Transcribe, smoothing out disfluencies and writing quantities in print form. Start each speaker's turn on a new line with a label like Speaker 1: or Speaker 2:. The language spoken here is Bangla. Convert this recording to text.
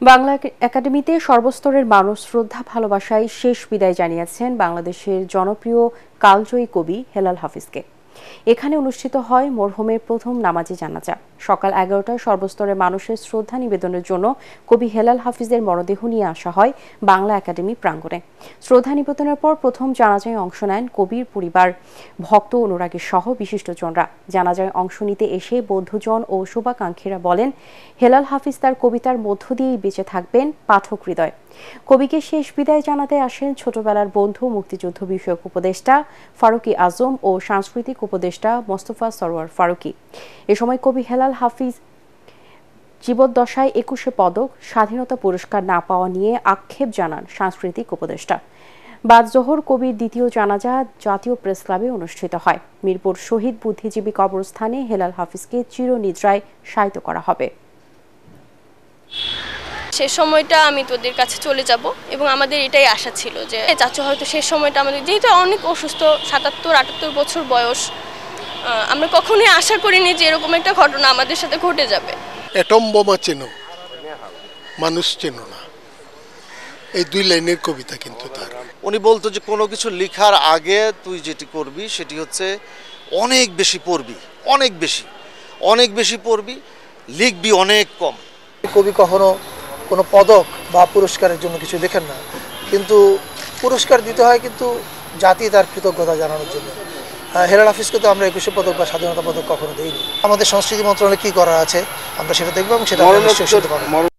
Speaker 1: বাংলা একাডেমিতে সর্বস্তরের মানুষ শ্রদ্ধা ভালোবাসায় শেষ বিদায় জানিয়েছেন বাংলাদেশের জনপ্রিয় কালজয়ী কবি হেলাল হাফিজকে। এখানে অনুষ্ঠিত হয় মরহুমের প্রথম নামাজে জানাজা। সকাল 11টায় সর্বস্তরের মানুষের শ্রদ্ধা নিবেদনের জন্য কবি হেলাল হাফিজের মরদেহ নিয়ে আসা হয় বাংলা একাডেমি প্রাঙ্গণে। শ্রদ্ধা নিবেদনের পর প্রথম জানাজায় অংশ নেন কবির পরিবার, ভক্ত, অনুরাগী সহ বিশিষ্টজনরা। জানাজায় অংশ নিতে এসে বন্ধুজন ও শুভাকাঙ্ক্ষীরা বলেন, হেলাল হাফিজ তার কবিতার মধ্য দিয়েই বেঁচে থাকবেন পাঠক হৃদয়। কবিকে শেষ বিদায় জানাতে আসেন ছোটবেলার বন্ধু, মুক্তিযুদ্ধ বিষয়ক উপদেষ্টা ফারুকী আজম ও সাংস্কৃতিক উপদেষ্টা মোস্তফা সরোয়ার ফারুকী। এ সময় কবি হেলাল হাফিজ জীবদ্দশায় 21শে পদক, স্বাধীনতা পুরস্কার না পাওয়া নিয়ে আক্ষেপ জানান সাংস্কৃতিক উপদেষ্টা। বাদ জোহর কবির দ্বিতীয় জানাজা জাতীয় প্রেস ক্লাবে অনুষ্ঠিত হয়। মিরপুর শহীদ বুদ্ধিজীবী কবরস্থানে হেলাল হাফিজকে চিরনিদ্রায় শায়িত করা হবে।
Speaker 2: শেষ সময়টা আমি তোদের কাছে চলে যাব এবং আমাদের এটাই আশা ছিল যে চাচু হয়তো শেষ সময়টা আমাদের, যেহেতু অনেক অসুস্থ, 77-78 বছর বয়স, আমরা কখনোই আশা করিনি যে এরকম একটা ঘটনা আমাদের সাথে ঘটে যাবে।
Speaker 3: অ্যাটম বোমা চেনো, মানুষ চেনো না, এই দুই লাইনের কবিতা কিন্তু তার।
Speaker 4: উনি বলতো যে কোনো কিছু লেখার আগে তুই যেটি করবি সেটি হচ্ছে অনেক বেশি পড়বি, অনেক বেশি পড়বি, লিখবি অনেক কম।
Speaker 5: কবি কখনো কোনো পদক বা পুরস্কারের জন্য কিছু লেখেন না, কিন্তু পুরস্কার দিতে হয় কিন্তু জাতি তার কৃতজ্ঞতা জানানোর জন্য। হেলাল হাফিজকে তো আমরা 21শে পদক বা স্বাধীনতা পদক কখনো দিইনি। আমাদের সংস্কৃতি মন্ত্রণালয়ে কী করা আছে আমরা সেটা দেখবো এবং সেটা নিশ্চয়ই